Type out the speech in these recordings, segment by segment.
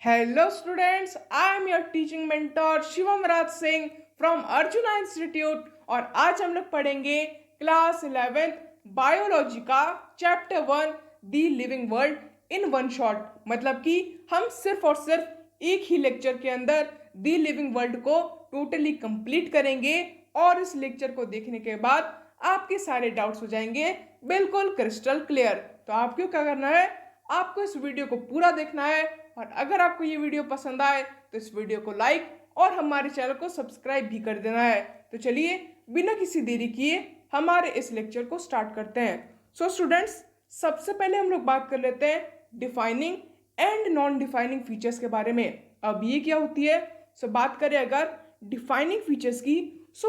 Hello students, I am your teaching mentor Shivam Raj Singh from arjuna institute और आज हम लोग पढ़ेंगे क्लास 11th बायोलॉजी का chapter 1 the living world in one shot. मतलब कि हम सिर्फ और सिर्फ एक ही लेक्चर के अंदर दी लिविंग वर्ल्ड को टोटली कंप्लीट करेंगे और इस लेक्चर को देखने के बाद आपके सारे डाउट्स हो जाएंगे बिल्कुल क्रिस्टल क्लियर। तो आपको क्या करना है, आपको इस वीडियो को पूरा देखना है और अगर आपको ये वीडियो पसंद आए तो इस वीडियो को लाइक और हमारे चैनल को सब्सक्राइब भी कर देना है। तो चलिए बिना किसी देरी किए हमारे इस लेक्चर को स्टार्ट करते हैं। सो स्टूडेंट्स, सबसे पहले हम लोग बात कर लेते हैं defining and non defining features के बारे में। अब ये क्या होती है? बात करें अगर डिफाइनिंग फीचर्स की,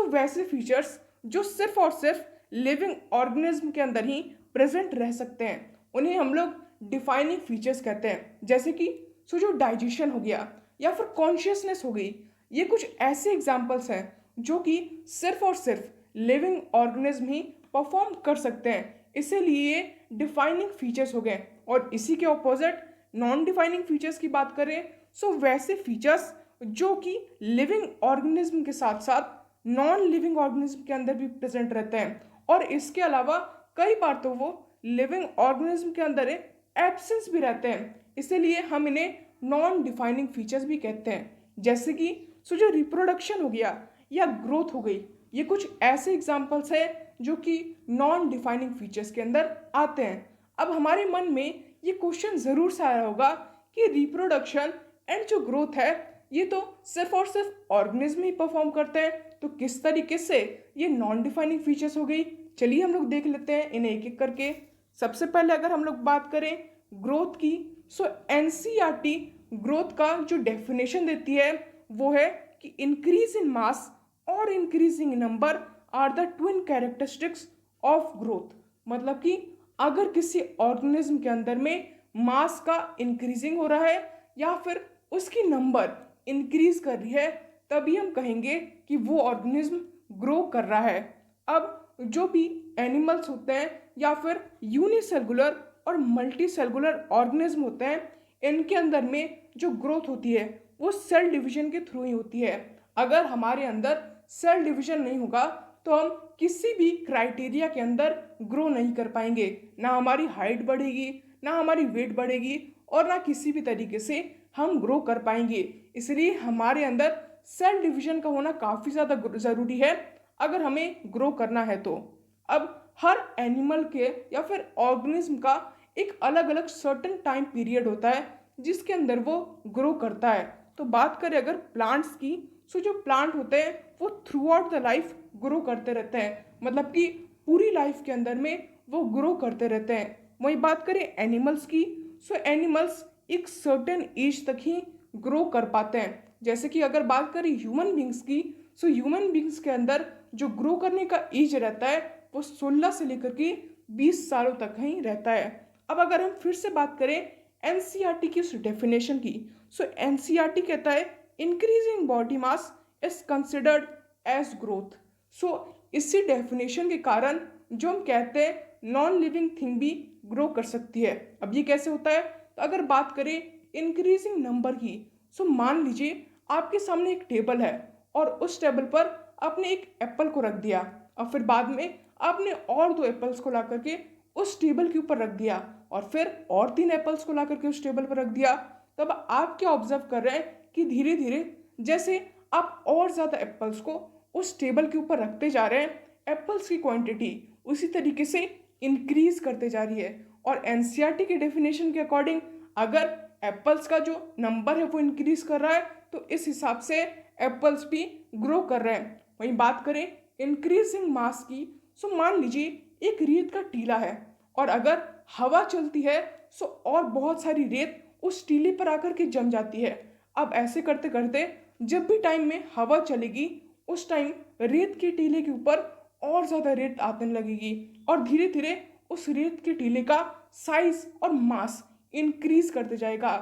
वैसे फीचर्स जो सिर्फ और सिर्फ लिविंग ऑर्गेनिज्म के अंदर ही प्रेजेंट रह सकते हैं, उन्हें हम लोग डिफाइनिंग फीचर्स कहते हैं। जैसे कि जो डाइजेशन हो गया या फिर कॉन्शियसनेस हो गई, ये कुछ ऐसे एग्जाम्पल्स हैं जो कि सिर्फ और सिर्फ लिविंग ऑर्गेनिज्म ही परफॉर्म कर सकते हैं, इसीलिए डिफाइनिंग फीचर्स हो गए। और इसी के ऑपोजिट नॉन डिफाइनिंग फीचर्स की बात करें, वैसे फीचर्स जो कि लिविंग ऑर्गेनिज्म के साथ साथ नॉन लिविंग ऑर्गेनिज्म के अंदर भी प्रेजेंट रहते हैं और इसके अलावा कई बार तो वो लिविंग ऑर्गेनिज्म के अंदर एब्सेंस भी रहते हैं, इसीलिए हम इन्हें नॉन डिफाइनिंग फीचर्स भी कहते हैं। जैसे कि जो रिप्रोडक्शन हो गया या ग्रोथ हो गई, ये कुछ ऐसे एग्जाम्पल्स हैं जो कि नॉन डिफाइनिंग फीचर्स के अंदर आते हैं। अब हमारे मन में ये क्वेश्चन ज़रूर से आया होगा कि रिप्रोडक्शन एंड जो ग्रोथ है ये तो सिर्फ और सिर्फ ऑर्गेनिज्म ही परफॉर्म करते हैं, तो किस तरीके से ये नॉन डिफाइनिंग फीचर्स हो गई। चलिए हम लोग देख लेते हैं इन्हें एक एक करके। सबसे पहले अगर हम लोग बात करें ग्रोथ की, एनसीईआरटी ग्रोथ का जो डेफिनेशन देती है वो है कि इंक्रीज इन मास और increasing number are the twin characteristics of growth. मतलब कि अगर किसी ऑर्गेनिज्म के अंदर में मास का इंक्रीजिंग हो रहा है या फिर उसकी नंबर इंक्रीज कर रही है, तभी हम कहेंगे कि वो ऑर्गेनिज्म ग्रो कर रहा है। अब जो भी एनिमल्स होते हैं या फिर यूनिसेलुलर और मल्टी सेलुलर ऑर्गेनिज्म होते हैं, इनके अंदर में जो ग्रोथ होती है वो सेल डिवीजन के थ्रू ही होती है। अगर हमारे अंदर सेल डिवीजन नहीं होगा तो हम किसी भी क्राइटेरिया के अंदर ग्रो नहीं कर पाएंगे। ना हमारी हाइट बढ़ेगी, ना हमारी वेट बढ़ेगी और ना किसी भी तरीके से हम ग्रो कर पाएंगे। इसलिए हमारे अंदर सेल डिवीजन का होना काफ़ी ज़्यादा ज़रूरी है अगर हमें ग्रो करना है तो। अब हर एनिमल के या फिर ऑर्गेनिज्म का एक अलग अलग सर्टेन टाइम पीरियड होता है जिसके अंदर वो ग्रो करता है। तो बात करें अगर प्लांट्स की, जो प्लांट होते हैं वो through out the life grow करते रहते हैं, मतलब कि पूरी लाइफ के अंदर में वो ग्रो करते रहते हैं। वही बात करें एनिमल्स की, एनिमल्स एक सर्टेन एज तक ही ग्रो कर पाते हैं। जैसे कि अगर बात करें ह्यूमन बींग्स की, ह्यूमन बींग्स के अंदर जो ग्रो करने का एज रहता है वो 16 से लेकर के 20 सालों तक ही रहता है। अब अगर हम फिर से बात करें एनसीईआरटी की उस डेफिनेशन की, एनसीईआरटी कहता है increasing body mass is considered as growth. इसी डेफिनेशन के कारण जो हम कहते हैं नॉन लिविंग थिंग भी ग्रो कर सकती है। अब ये कैसे होता है? तो अगर बात करें इंक्रीजिंग नंबर की, मान लीजिए आपके सामने एक टेबल है और उस टेबल पर आपने एक एप्पल को रख दिया और फिर बाद में आपने और 2 एप्पल्स को ला करके उस टेबल के ऊपर रख दिया और फिर और 3 एप्पल्स को ला करके उस टेबल पर रख दिया। तब आप क्या ऑब्जर्व कर रहे हैं कि धीरे धीरे जैसे आप और ज़्यादा एप्पल्स को उस टेबल के ऊपर रखते जा रहे हैं, एप्पल्स की क्वांटिटी उसी तरीके से इंक्रीज करते जा रही है। और एनसीईआरटी के डेफिनेशन के अकॉर्डिंग अगर एप्पल्स का जो नंबर है वो इंक्रीज कर रहा है तो इस हिसाब से एप्पल्स भी ग्रो कर रहे हैं। वहीं बात करें इंक्रीजिंग मास की, मान लीजिए एक रेत का टीला है और अगर हवा चलती है और बहुत सारी रेत उस टीले पर आकर के जम जाती है। अब ऐसे करते करते जब भी टाइम में हवा चलेगी उस टाइम रेत के टीले के ऊपर और ज़्यादा रेत आने लगेगी और धीरे धीरे उस रेत के टीले का साइज और मास इंक्रीज करते जाएगा।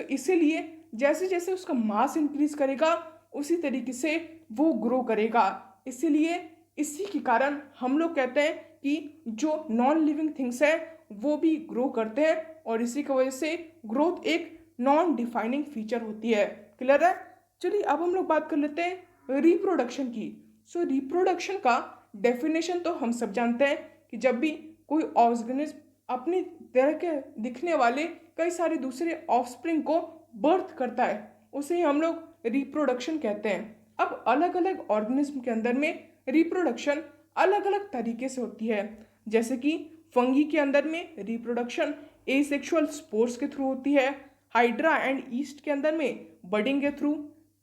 इसीलिए जैसे जैसे उसका मास इंक्रीज करेगा उसी तरीके से वो ग्रो करेगा। इसीलिए इसी के कारण हम लोग कहते हैं कि जो नॉन लिविंग थिंग्स है वो भी ग्रो करते हैं और इसी की वजह से ग्रोथ एक नॉन डिफाइनिंग फीचर होती है। क्लियर है? चलिए अब हम लोग बात कर लेते हैं रिप्रोडक्शन की। सो रिप्रोडक्शन का डेफिनेशन तो हम सब जानते हैं कि जब भी कोई ऑर्गेनिज्म अपनी तरह के दिखने वाले कई सारे दूसरे ऑफस्प्रिंग को बर्थ करता है, उसे ही हम लोग रिप्रोडक्शन कहते हैं। अब अलग अलग ऑर्गेनिज्म के अंदर में रिप्रोडक्शन अलग अलग तरीके से होती है। जैसे कि फंगी के अंदर में रिप्रोडक्शन एसेक्सुअल स्पोर्स के थ्रू होती है, हाइड्रा एंड ईस्ट के अंदर में बडिंग के थ्रू,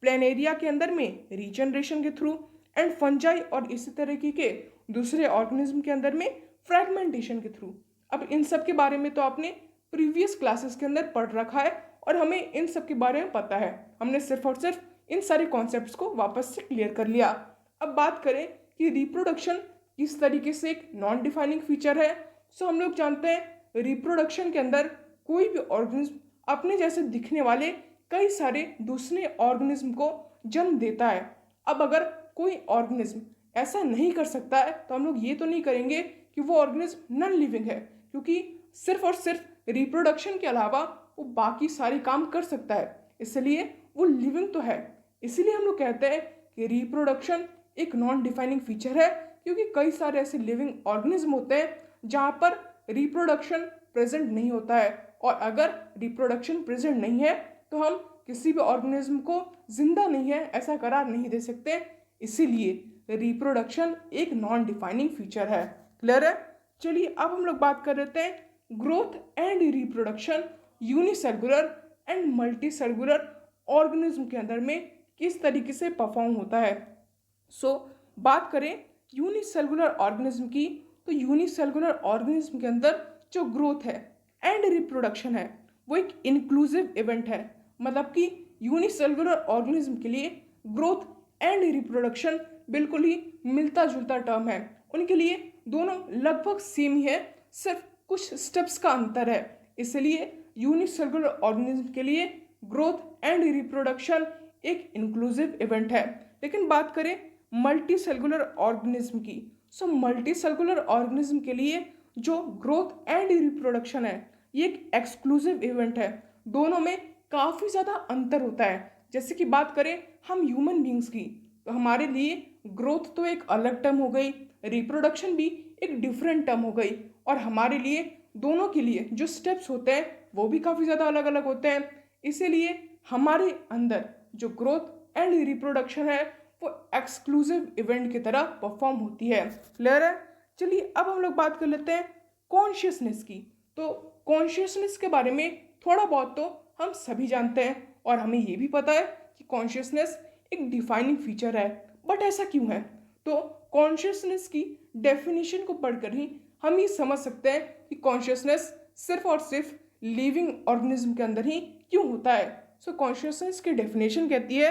प्लेनेरिया के अंदर में रीजनरेशन के थ्रू, एंड फंजाई और इसी तरीके के दूसरे ऑर्गेनिज्म के अंदर में फ्रैगमेंटेशन के थ्रू। अब इन सब के बारे में तो आपने प्रीवियस क्लासेस के अंदर पढ़ रखा है और हमें इन सब के बारे में पता है। हमने सिर्फ और सिर्फ इन सारे कॉन्सेप्ट्स को वापस से क्लियर कर लिया। अब बात करें कि रिप्रोडक्शन किस तरीके से एक नॉन डिफाइनिंग फीचर है। सो हम लोग जानते हैं रिप्रोडक्शन के अंदर कोई भी ऑर्गेनिज्म अपने जैसे दिखने वाले कई सारे दूसरे ऑर्गेनिज्म को जन्म देता है। अब अगर कोई ऑर्गेनिज्म ऐसा नहीं कर सकता है तो हम लोग ये तो नहीं करेंगे कि वो ऑर्गेनिज्म नॉन लिविंग है, क्योंकि सिर्फ और सिर्फ रिप्रोडक्शन के अलावा वो बाकी सारे काम कर सकता है, इसलिए वो लिविंग तो है। इसीलिए हम लोग कहते हैं कि रिप्रोडक्शन एक नॉन डिफाइनिंग फीचर है, क्योंकि कई सारे ऐसे लिविंग ऑर्गेनिज्म होते हैं जहाँ पर रिप्रोडक्शन प्रेजेंट नहीं होता है, और अगर रिप्रोडक्शन प्रेजेंट नहीं है तो हम किसी भी ऑर्गेनिज्म को जिंदा नहीं है ऐसा करार नहीं दे सकते। इसीलिए रिप्रोडक्शन एक नॉन डिफाइनिंग फीचर है। क्लियर है? चलिए अब हम लोग बात कर लेते हैं growth and reproduction unicellular and multicellular organism के अंदर में किस तरीके से परफॉर्म होता है। सो बात करें यूनिसेलुलर ऑर्गेनिज्म की, तो यूनिसेलुलर ऑर्गेनिज्म के अंदर जो ग्रोथ है एंड रिप्रोडक्शन है वो एक इंक्लूसिव इवेंट है। मतलब कि यूनिसेलुलर ऑर्गेनिज्म के लिए ग्रोथ एंड रिप्रोडक्शन बिल्कुल ही मिलता जुलता टर्म है, उनके लिए दोनों लगभग सेम ही है, सिर्फ कुछ स्टेप्स का अंतर है। इसलिए यूनिसेलुलर ऑर्गेनिज्म के लिए ग्रोथ एंड रिप्रोडक्शन एक इंक्लूसिव इवेंट है। लेकिन बात करें मल्टी सेलुलर ऑर्गेनिज्म की, सो मल्टी सेलुलर ऑर्गेनिज्म के लिए जो ग्रोथ एंड रिप्रोडक्शन है ये एक एक्सक्लूसिव इवेंट है, दोनों में काफ़ी ज़्यादा अंतर होता है। जैसे कि बात करें हम ह्यूमन बींग्स की, तो हमारे लिए ग्रोथ तो एक अलग टर्म हो गई, रिप्रोडक्शन भी एक डिफरेंट टर्म हो गई, और हमारे लिए दोनों के लिए जो स्टेप्स होते हैं वो भी काफ़ी ज़्यादा अलग अलग होते हैं। इसीलिए हमारे अंदर जो ग्रोथ एंड रिप्रोडक्शन है वो एक्सक्लूसिव इवेंट की तरह परफॉर्म होती है। क्लियर है? चलिए अब हम लोग बात कर लेते हैं कॉन्शियसनेस की। तो कॉन्शियसनेस के बारे में थोड़ा बहुत तो हम सभी जानते हैं, और हमें ये भी पता है कि कॉन्शियसनेस एक डिफाइनिंग फीचर है। बट ऐसा क्यों है? तो कॉन्शियसनेस की डेफिनेशन को पढ़कर ही हम ये समझ सकते हैं कि कॉन्शियसनेस सिर्फ और सिर्फ लिविंग ऑर्गेनिज्म के अंदर ही क्यों होता है। सो कॉन्शियसनेस की डेफिनेशन कहती है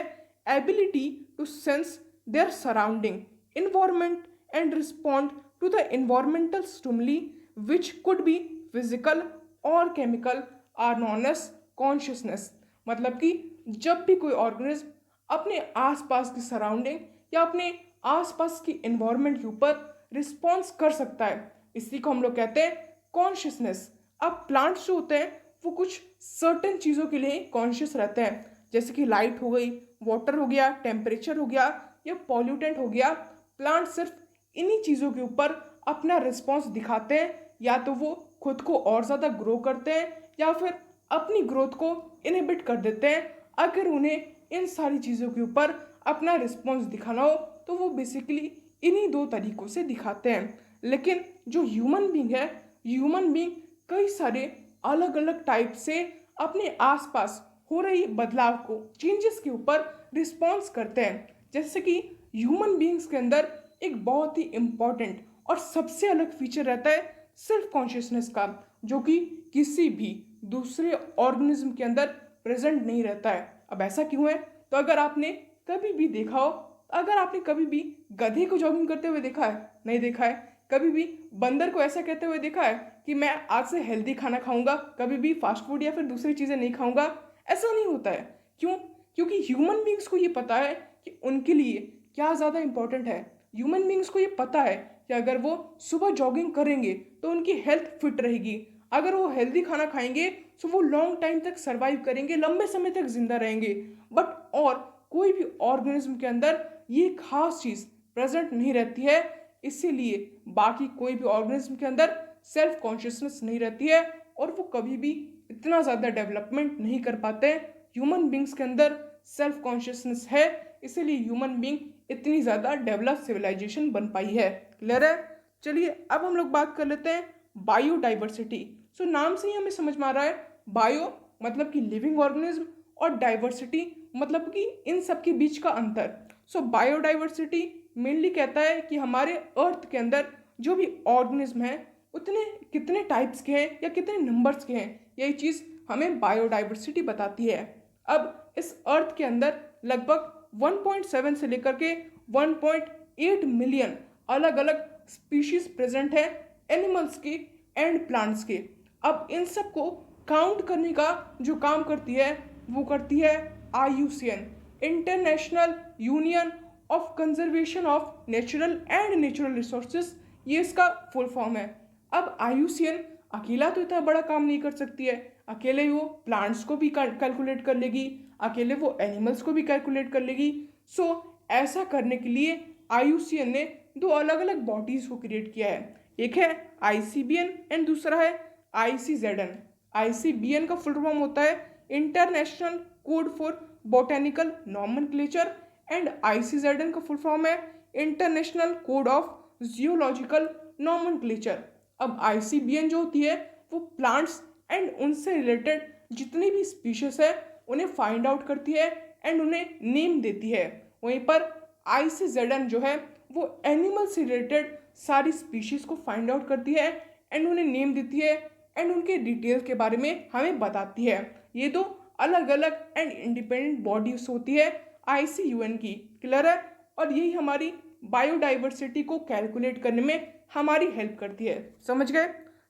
ability to sense their surrounding environment and respond to the environmental stimuli which could be physical or chemical are known as consciousness। मतलब कि जब भी कोई ऑर्गेनिज्म अपने आसपास की सराउंडिंग या अपने आसपास की एनवायरनमेंट के ऊपर रिस्पॉन्स कर सकता है, इसी को हम लोग कहते हैं कॉन्शियसनेस। अब प्लांट्स जो होते हैं वो कुछ सर्टेन चीज़ों के लिए कॉन्शियस रहते हैं, जैसे कि लाइट हो गई, वाटर हो गया, टेम्परेचर हो गया या पॉल्यूटेंट हो गया। प्लांट सिर्फ इन्हीं चीज़ों के ऊपर अपना रिस्पॉन्स दिखाते हैं, या तो वो खुद को और ज़्यादा ग्रो करते हैं या फिर अपनी ग्रोथ को इनहिबिट कर देते हैं। अगर उन्हें इन सारी चीज़ों के ऊपर अपना रिस्पॉन्स दिखाना हो तो वो बेसिकली इन्हीं दो तरीक़ों से दिखाते हैं। लेकिन जो ह्यूमन बींग है, ह्यूमन बींग कई सारे अलग अलग टाइप से अपने आसपास हो रही बदलाव को, चेंजेस के ऊपर रिस्पॉन्स करते हैं। जैसे कि ह्यूमन बींग्स के अंदर एक बहुत ही इम्पॉर्टेंट और सबसे अलग फीचर रहता है सेल्फ कॉन्शियसनेस का, जो कि किसी भी दूसरे ऑर्गेनिज्म के अंदर प्रेजेंट नहीं रहता है। अब ऐसा क्यों है? तो अगर आपने कभी भी देखा हो, अगर आपने कभी भी गधे को जॉगिंग करते हुए देखा है? नहीं देखा है। कभी भी बंदर को ऐसा कहते हुए देखा है कि मैं आज से हेल्दी खाना खाऊंगा, कभी भी फास्ट फूड या फिर दूसरी चीज़ें नहीं खाऊंगा? ऐसा नहीं होता है। क्यों? क्योंकि ह्यूमन बींग्स को ये पता है कि उनके लिए क्या ज़्यादा इंपॉर्टेंट है। ह्यूमन बींग्स को ये पता है कि अगर वो सुबह जॉगिंग करेंगे तो उनकी हेल्थ फिट रहेगी, अगर वो हेल्दी खाना खाएंगे सो वो लॉन्ग टाइम तक सर्वाइव करेंगे, लंबे समय तक जिंदा रहेंगे। बट और कोई भी ऑर्गेनिज्म के अंदर ये खास चीज़ प्रेजेंट नहीं रहती है, इसीलिए बाकी कोई भी ऑर्गेनिज्म के अंदर सेल्फ कॉन्शियसनेस नहीं रहती है और वो कभी भी इतना ज़्यादा डेवलपमेंट नहीं कर पाते। ह्यूमन बींग्स के अंदर सेल्फ कॉन्शियसनेस है, इसीलिए ह्यूमन बींग इतनी ज़्यादा डेवलप सिविलाइजेशन बन पाई है। क्लियर है? चलिए अब हम लोग बात कर लेते हैं बायोडाइवर्सिटी। सो नाम से ही हमें समझ में आ रहा है, बायो मतलब कि लिविंग ऑर्गेनिज्म और डाइवर्सिटी मतलब कि इन सब के बीच का अंतर। सो बायोडाइवर्सिटी मेनली कहता है कि हमारे अर्थ के अंदर जो भी ऑर्गेनिज्म हैं उतने कितने टाइप्स के हैं या कितने नंबर्स के हैं, यही चीज़ हमें बायोडाइवर्सिटी बताती है। अब इस अर्थ के अंदर लगभग 1.7 से लेकर के 1.8 मिलियन अलग अलग स्पीशीज प्रेजेंट है, एनिमल्स की एंड प्लांट्स के। अब इन सब को काउंट करने का जो काम करती है वो करती है IUCN, international union of conservation of natural and natural resources, ये इसका फुल फॉर्म है। अब IUCN अकेला तो इतना बड़ा काम नहीं कर सकती है, अकेले वो प्लांट्स को भी कैलकुलेट कर लेगी, अकेले वो एनिमल्स को भी कैलकुलेट कर लेगी। सो ऐसा करने के लिए IUCN ने दो अलग अलग बॉडीज़ को क्रिएट किया है, एक है ICBN एंड दूसरा है ICZN। ICBN का फुल फॉर्म होता है international code for botanical nomenclature and ICZN का फुल फॉर्म है international code of geological nomenclature. अब ICBN जो होती है वो प्लांट्स एंड उनसे रिलेटेड जितनी भी स्पीशीज है उन्हें फाइंड आउट करती है एंड उन्हें नेम देती है। वहीं पर ICZN जो है वो एनिमल से रिलेटेड सारी स्पीशीज को फाइंड आउट करती है एंड उन्हें नेम देती है एंड उनके डिटेल्स के बारे में हमें बताती है। ये दो अलग अलग एंड इंडिपेंडेंट बॉडीज होती है ICUN की। क्लियर है? और यही हमारी बायोडाइवर्सिटी को कैलकुलेट करने में हमारी हेल्प करती है। समझ गए?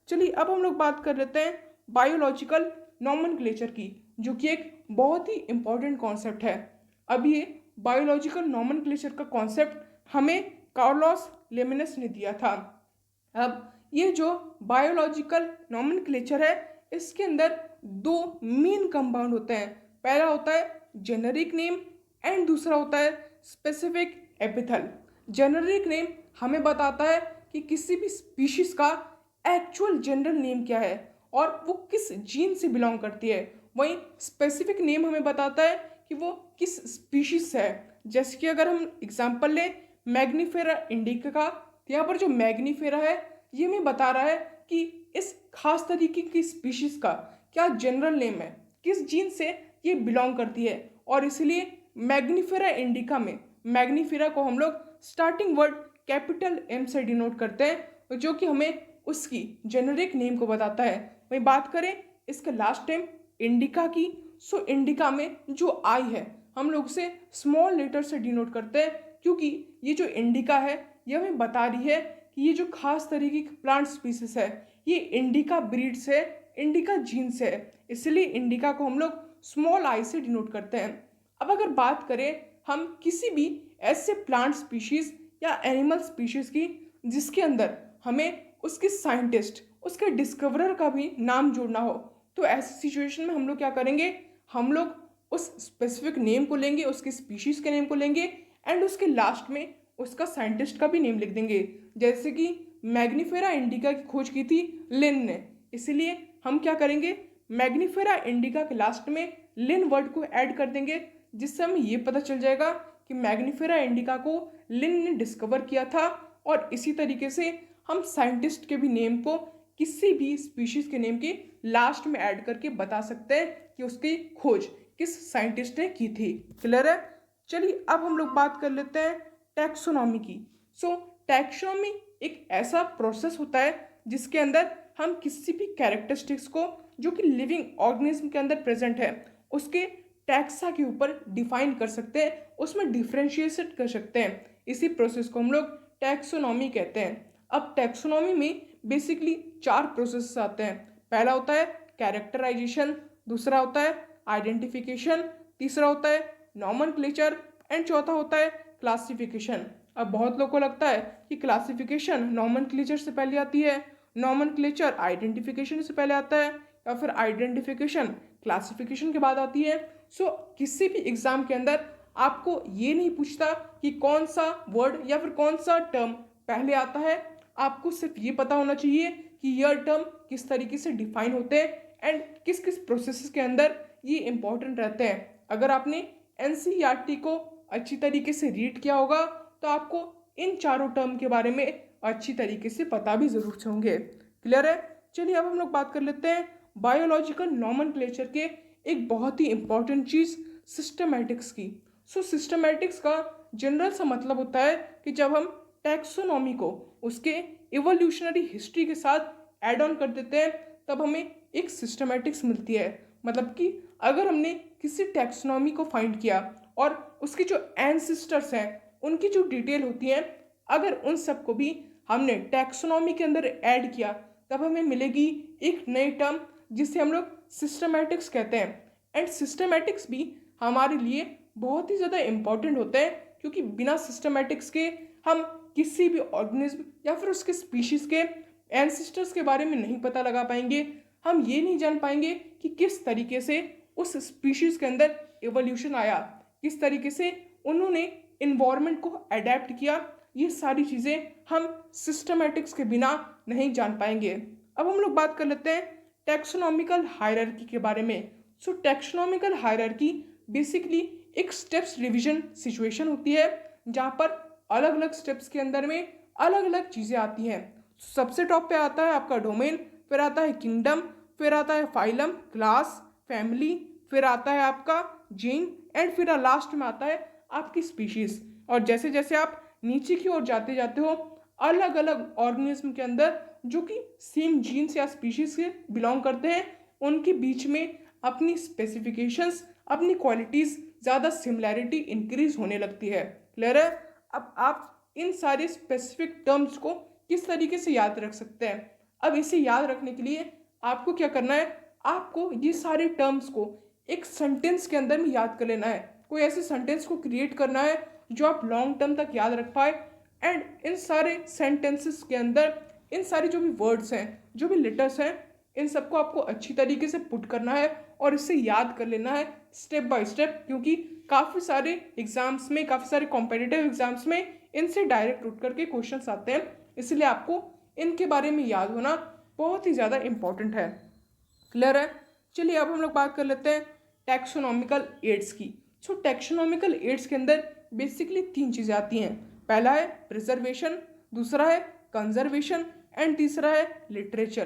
चलिए अब हम लोग बात कर लेते हैं बायोलॉजिकल नॉमेनक्लेचर की, जो कि एक बहुत ही इंपॉर्टेंट कॉन्सेप्ट है। अब ये बायोलॉजिकल नॉमेनक्लेचर का कॉन्सेप्ट हमें कार्लोस लिमिनस ने दिया था। अब ये जो बायोलॉजिकल नॉमेनक्लेचर है इसके अंदर दो मेन कंपाउंड होते हैं। पहला होता है जेनेरिक नेम एंड दूसरा होता है स्पेसिफिक एपिथल। जेनेरिक नेम हमें बताता है कि किसी भी स्पीशीज का एक्चुअल जनरल नेम क्या है और वो किस जीन से बिलोंग करती है। वहीं स्पेसिफिक नेम हमें बताता है कि वो किस स्पीशीज से है। जैसे कि अगर हम एग्जांपल लें मैग्नीफेरा इंडिका का, तो यहाँ पर जो मैग्नीफेरा है ये हमें बता रहा है कि इस खास तरीके की स्पीशीज का क्या जनरल नेम है, किस जीन से ये बिलोंग करती है। और इसलिए मैग्नीफेरा इंडिका में मैग्नीफेरा को हम लोग स्टार्टिंग वर्ड कैपिटल M से डिनोट करते हैं, जो कि हमें उसकी जेनेरिक नेम को बताता है। वहीं बात करें इसका लास्ट नेम इंडिका की, सो इंडिका में जो I है हम लोग उसे स्मॉल लेटर से डिनोट करते हैं, क्योंकि ये जो इंडिका है ये हमें बता रही है कि ये जो खास तरीके की प्लांट स्पीसीज है ये इंडिका ब्रीड से, इंडिका जीन से है, इसलिए इंडिका को हम लोग स्मॉल I से डिनोट करते हैं। अब अगर बात करें हम किसी भी ऐसे प्लांट स्पीशीज या एनिमल स्पीशीज की जिसके अंदर हमें उसके साइंटिस्ट, उसके डिस्कवरर का भी नाम जोड़ना हो, तो ऐसी सिचुएशन में हम लोग क्या करेंगे, हम लोग उस स्पेसिफिक नेम को लेंगे, उसके स्पीशीज के नेम को लेंगे एंड उसके लास्ट में उसका साइंटिस्ट का भी नेम लिख देंगे। जैसे कि मैग्नीफेरा इंडिका की खोज की थी लिन ने, इसलिए हम क्या करेंगे मैग्नीफेरा इंडिका के लास्ट में लिन वर्ड को ऐड कर देंगे, जिससे हमें ये पता चल जाएगा कि मैग्नीफेरा इंडिका को लिन ने डिस्कवर किया था। और इसी तरीके से हम साइंटिस्ट के भी नेम को किसी भी स्पीशीज के नेम के लास्ट में ऐड करके बता सकते हैं कि उसकी खोज किस साइंटिस्ट ने की थी। क्लियर है? चलिए अब हम लोग बात कर लेते हैं टैक्सोनॉमी की। सो टैक्सोनॉमी एक ऐसा प्रोसेस होता है जिसके अंदर हम किसी भी कैरेक्टरिस्टिक्स को जो कि लिविंग ऑर्गेनिज्म के अंदर प्रेजेंट है उसके टैक्सा के ऊपर डिफाइन कर सकते हैं, उसमें डिफ्रेंशिएट कर सकते हैं। इसी प्रोसेस को हम लोग टैक्सोनॉमी कहते हैं। अब टैक्सोनॉमी में बेसिकली 4 प्रोसेस आते हैं। पहला होता है कैरेक्टराइजेशन, दूसरा होता है आइडेंटिफिकेशन, तीसरा होता है नॉमेनक्लेचर एंड चौथा होता है क्लासिफिकेशन। अब बहुत लोगों को लगता है कि क्लासिफिकेशन नॉमेनक्लेचर से पहले आती है, नॉमेनक्लेचर आइडेंटिफिकेशन से पहले आता है, या फिर आइडेंटिफिकेशन क्लासिफिकेशन के बाद आती है। सो किसी भी एग्जाम के अंदर आपको ये नहीं पूछता कि कौन सा वर्ड या फिर कौन सा टर्म पहले आता है, आपको सिर्फ ये पता होना चाहिए कि यह टर्म किस तरीके से डिफाइन होते हैं एंड किस किस प्रोसेस के अंदर ये इंपॉर्टेंट रहते हैं। अगर आपने एनसीईआरटी को अच्छी तरीके से रीड किया होगा तो आपको इन चारों टर्म के बारे में अच्छी तरीके से पता भी जरूर से होंगे। क्लियर है? चलिए अब हम लोग बात कर लेते हैं बायोलॉजिकल नॉमेनक्लेचर के एक बहुत ही इंपॉर्टेंट चीज़ सिस्टमैटिक्स की। सो सिस्टमैटिक्स का जनरल सा मतलब होता है कि जब हम टैक्सोनॉमी को उसके इवोल्यूशनरी हिस्ट्री के साथ ऐड ऑन कर देते हैं तब हमें एक सिस्टमैटिक्स मिलती है। मतलब कि अगर हमने किसी टैक्सोनॉमी को फाइंड किया और उसकी जो एंसिस्टर्स हैं उनकी जो डिटेल होती है, अगर उन सबको भी हमने टैक्सोनॉमी के अंदर ऐड किया तब हमें मिलेगी एक नई टर्म जिसे हम लोग सिस्टमैटिक्स कहते हैं। एंड सिस्टमैटिक्स भी हमारे लिए बहुत ही ज़्यादा इम्पॉर्टेंट होते हैं क्योंकि बिना सिस्टमैटिक्स के हम किसी भी ऑर्गेनिज्म या फिर उसके स्पीशीज़ के एंसिस्टर्स के बारे में नहीं पता लगा पाएंगे। हम ये नहीं जान पाएंगे कि किस तरीके से उस स्पीशीज़ के अंदर एवोल्यूशन आया, किस तरीके से उन्होंने इन्वायरमेंट को अडेप्ट किया। ये सारी चीज़ें हम सिस्टमैटिक्स के बिना नहीं जान पाएंगे। अब हम लोग बात कर लेते हैं टैक्सोनॉमिकल हायरार्की के बारे में। सो टैक्सोनॉमिकल हायरार्की बेसिकली एक स्टेप्स डिवीजन सिचुएशन होती है जहाँ पर अलग अलग स्टेप्स के अंदर में अलग अलग चीज़ें आती हैं। सबसे टॉप पे आता है आपका डोमेन, फिर आता है किंगडम, फिर आता है फाइलम, क्लास, फैमिली, फिर आता है आपका जीन एंड फिर लास्ट में आता है आपकी स्पीशीज़। और जैसे जैसे आप नीचे की ओर जाते जाते हो अलग अलग ऑर्गेनिज्म के अंदर जो कि सेम जीन्स या स्पीशीज़ से बिलोंग करते हैं उनके बीच में अपनी स्पेसिफिकेशंस, अपनी क्वालिटीज़, ज़्यादा सिमिलैरिटी इंक्रीज होने लगती है। क्लियर है? अब आप इन सारे स्पेसिफिक टर्म्स को किस तरीके से याद रख सकते हैं? अब इसे याद रखने के लिए आपको क्या करना है, आपको ये सारे टर्म्स को एक सेंटेंस के अंदर में याद कर लेना है। कोई ऐसे सेंटेंस को क्रिएट करना है जो आप लॉन्ग टर्म तक याद रख पाए। एंड इन सारे सेंटेंसेस के अंदर इन सारे जो भी वर्ड्स हैं, जो भी लेटर्स हैं, इन सबको आपको अच्छी तरीके से पुट करना है और इसे याद कर लेना है स्टेप बाय स्टेप, क्योंकि काफ़ी सारे एग्जाम्स में, काफ़ी सारे कॉम्पिटिटिव एग्जाम्स में इनसे डायरेक्ट उठ करके क्वेश्चंस आते हैं। इसलिए आपको इनके बारे में याद होना बहुत ही ज़्यादा इंपॉर्टेंट है। क्लियर है? चलिए अब हम लोग बात कर लेते हैं टैक्सोनॉमिकल एड्स की। सो टैक्सोनॉमिकल एड्स के अंदर बेसिकली 3 चीज़ें आती हैं। पहला है प्रिजर्वेशन, दूसरा है कंजर्वेशन एंड तीसरा है लिटरेचर।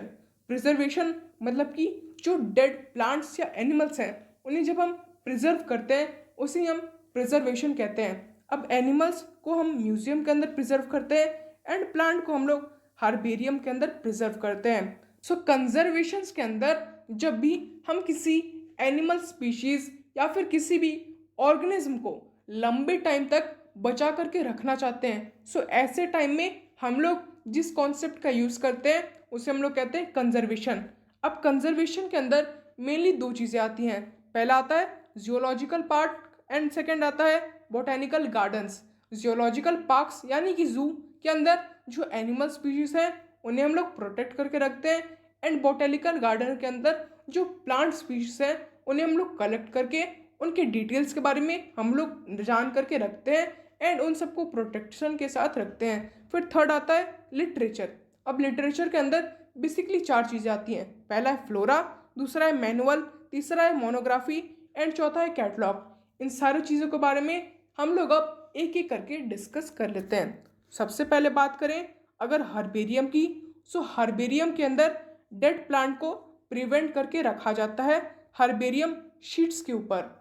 प्रिजर्वेशन मतलब कि जो डेड प्लांट्स या एनिमल्स हैं उन्हें जब हम प्रिजर्व करते हैं उसे हम प्रिजर्वेशन कहते हैं। अब एनिमल्स को हम म्यूजियम के अंदर प्रिजर्व करते हैं एंड प्लांट को हम लोग हार्बेरियम के अंदर प्रिजर्व करते हैं। सो कंजर्वेशन के अंदर जब भी हम किसी एनिमल स्पीशीज या फिर किसी भी ऑर्गेनिज्म को लंबे टाइम तक बचा करके रखना चाहते हैं, सो ऐसे टाइम में हम लोग जिस कॉन्सेप्ट का यूज़ करते हैं उसे हम लोग कहते हैं कंजर्वेशन। अब कंजर्वेशन के अंदर मेनली 2 चीज़ें आती हैं। पहला आता है जियोलॉजिकल पार्ट एंड सेकंड आता है बोटेनिकल गार्डन्स। जियोलॉजिकल पार्क्स यानी कि जू के अंदर जो एनिमल स्पीशीज हैं उन्हें हम लोग प्रोटेक्ट करके रखते हैं एंड बोटेनिकल गार्डन के अंदर जो प्लांट स्पीशीज हैं उन्हें हम लोग कलेक्ट करके उनके डिटेल्स के बारे में हम लोग जान करके रखते हैं एंड उन सबको प्रोटेक्शन के साथ रखते हैं। फिर थर्ड आता है लिटरेचर। अब लिटरेचर के अंदर बेसिकली 4 चीज़ें आती हैं। पहला है फ्लोरा, दूसरा है मैनुअल, तीसरा है मोनोग्राफी एंड चौथा है कैटलॉग। इन सारी चीज़ों के बारे में हम लोग अब एक एक करके डिस्कस कर लेते हैं। सबसे पहले बात करें अगर हर्बेरियम की, सो हर्बेरियम के अंदर डेड प्लांट को प्रिवेंट करके रखा जाता है हर्बेरियम शीट्स के ऊपर।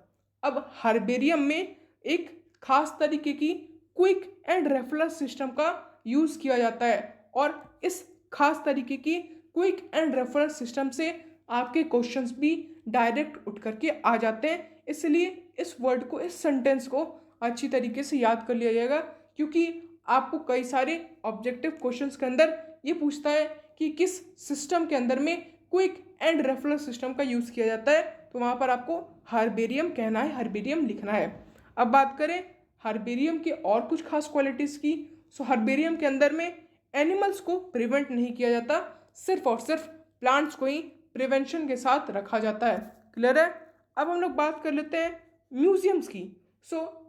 अब हर्बेरियम में एक खास तरीके की क्विक एंड रेफरल सिस्टम का यूज़ किया जाता है और इस खास तरीके की क्विक एंड रेफरल सिस्टम से आपके क्वेश्चंस भी डायरेक्ट उठ करके आ जाते हैं। इसलिए इस वर्ड को, इस सेंटेंस को अच्छी तरीके से याद कर लिया जाएगा, क्योंकि आपको कई सारे ऑब्जेक्टिव क्वेश्चंस के अंदर ये पूछता है कि किस सिस्टम के अंदर में क्विक एंड रेफरल सिस्टम का यूज़ किया जाता है, तो वहाँ पर आपको हर्बेरियम कहना है, हर्बेरियम लिखना है। अब बात करें हर्बेरियम की और कुछ खास क्वालिटीज़ की। सो हर्बेरियम के अंदर में एनिमल्स को प्रिवेंट नहीं किया जाता, सिर्फ और सिर्फ प्लांट्स को ही प्रिवेंशन के साथ रखा जाता है। क्लियर है। अब हम लोग बात कर लेते हैं म्यूजियम्स की।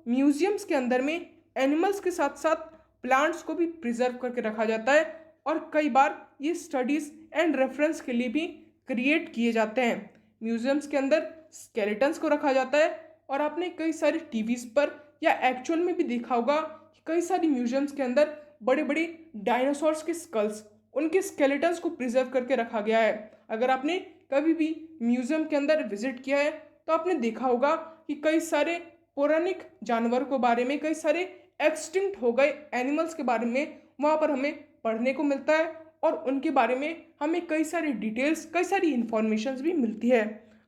म्यूजियम्स के अंदर में एनिमल्स के साथ साथ प्लांट्स को भी प्रिजर्व करके रखा जाता है और कई बार ये स्टडीज एंड रेफरेंस के लिए भी क्रिएट किए जाते हैं। म्यूजियम्स के अंदर स्केलेटन्स को रखा जाता है और आपने कई सारे टीवीज पर या एक्चुअल में भी देखा होगा कि कई सारी म्यूजियम्स के अंदर बड़े बड़े डायनासोर्स के स्कल्स, उनके स्केलेटन्स को प्रिजर्व करके रखा गया है। अगर आपने कभी भी म्यूजियम के अंदर विजिट किया है तो आपने देखा होगा कि कई सारे पौराणिक जानवरों के बारे में, कई सारे एक्सटिंक्ट हो गए एनिमल्स के बारे में वहाँ पर हमें पढ़ने को मिलता है और उनके बारे में हमें कई सारी डिटेल्स, कई सारी इंफॉर्मेशन भी मिलती है।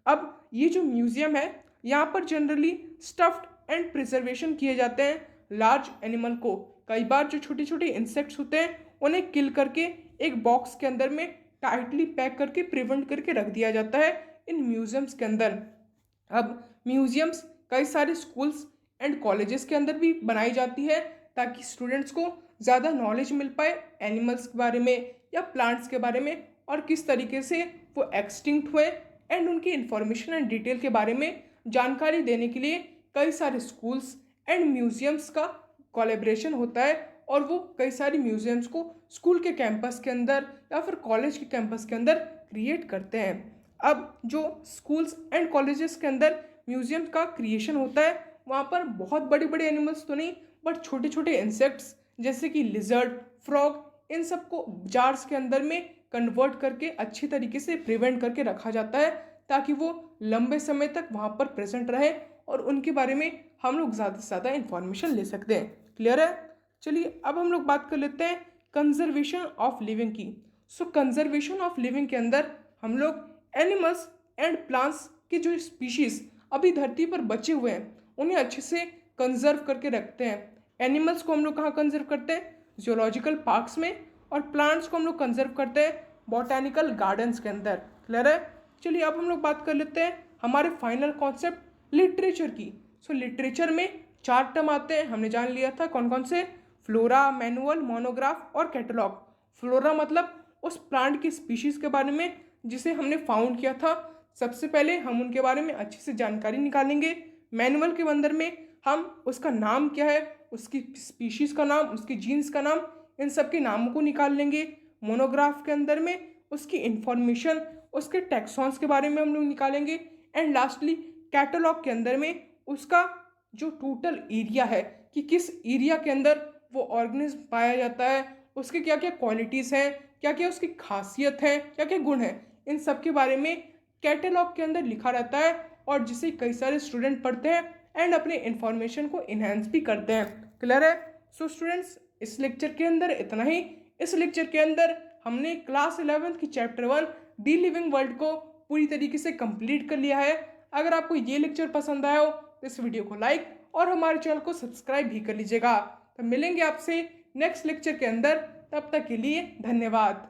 अब ये जो म्यूजियम है यहाँ पर जनरली स्टफ्ड एंड प्रिजर्वेशन किए जाते हैं लार्ज एनिमल को। कई बार जो छोटे छोटे इंसेक्ट्स होते हैं उन्हें किल करके एक बॉक्स के अंदर में टाइटली पैक करके प्रिवेंट करके रख दिया जाता है इन म्यूजियम्स के अंदर। अब म्यूजियम्स कई सारे स्कूल्स एंड कॉलेजेस के अंदर भी बनाई जाती है ताकि स्टूडेंट्स को ज़्यादा नॉलेज मिल पाए एनिमल्स के बारे में या प्लांट्स के बारे में और किस तरीके से वो एक्सटिंक्ट हुए एंड उनकी इंफॉर्मेशन एंड डिटेल के बारे में जानकारी देने के लिए कई सारे स्कूल्स एंड म्यूजियम्स का कोलैबोरेशन होता है और वो कई सारी म्यूजियम्स को स्कूल के कैंपस के अंदर या फिर कॉलेज के कैंपस के अंदर क्रिएट करते हैं। अब जो स्कूल्स एंड कॉलेजेस के अंदर म्यूजियम का क्रिएशन होता है वहाँ पर बहुत बड़े बड़े एनिमल्स तो नहीं बट छोटे छोटे इंसेक्ट्स जैसे कि लिजर्ड, फ्रॉग, इन सबको जार्स के अंदर में कन्वर्ट करके अच्छी तरीके से प्रिवेंट करके रखा जाता है ताकि वो लंबे समय तक वहाँ पर प्रेजेंट रहे और उनके बारे में हम लोग ज़्यादा से ज़्यादा इंफॉर्मेशन ले सकते हैं। क्लियर है। चलिए अब हम लोग बात कर लेते हैं कंजर्वेशन ऑफ लिविंग की। कंजर्वेशन ऑफ लिविंग के अंदर हम लोग एनिमल्स एंड प्लांट्स के जो स्पीशीज़ अभी धरती पर बचे हुए हैं उन्हें अच्छे से कंजर्व करके रखते हैं। एनिमल्स को हम लोग कहाँ कंजर्व करते हैं? जियोलॉजिकल पार्क्स में, और प्लांट्स को हम लोग कंजर्व करते हैं बॉटेनिकल गार्डन्स के अंदर। क्लियर है। चलिए अब हम लोग बात कर लेते हैं हमारे फाइनल कॉन्सेप्ट लिटरेचर की। लिटरेचर में 4 टर्म आते हैं, हमने जान लिया था कौन कौन से। फ्लोरा, मैनुअल, मोनोग्राफ और कैटलॉग। फ्लोरा मतलब उस प्लांट की स्पीशीज़ के बारे में जिसे हमने फाउंड किया था। सबसे पहले हम उनके बारे में अच्छी से जानकारी निकालेंगे। मैनुअल के अंदर में हम उसका नाम क्या है, उसकी स्पीशीज़ का नाम, उसकी जीन्स का नाम, इन सब के नामों को निकाल लेंगे। मोनोग्राफ के अंदर में उसकी इंफॉर्मेशन, उसके टैक्सॉन्स के बारे में हम लोग निकालेंगे। एंड लास्टली कैटलॉग के अंदर में उसका जो टोटल एरिया है कि किस एरिया के अंदर वो ऑर्गेनिज्म पाया जाता है, उसके क्या क्या क्वालिटीज़ हैं, क्या क्या उसकी खासियत है, क्या क्या गुण हैं, इन सब के बारे में कैटलॉग के अंदर लिखा रहता है और जिसे कई सारे स्टूडेंट पढ़ते हैं एंड अपने इंफॉर्मेशन को इन्हेंस भी करते हैं। क्लियर है। स्टूडेंट्स इस लेक्चर के अंदर इतना ही। इस लेक्चर के अंदर हमने क्लास 11 की चैप्टर 1 दी लिविंग वर्ल्ड को पूरी तरीके से कंप्लीट कर लिया है। अगर आपको ये लेक्चर पसंद आया हो तो इस वीडियो को लाइक और हमारे चैनल को सब्सक्राइब भी कर लीजिएगा। तो मिलेंगे आपसे नेक्स्ट लेक्चर के अंदर, तब तक के लिए धन्यवाद।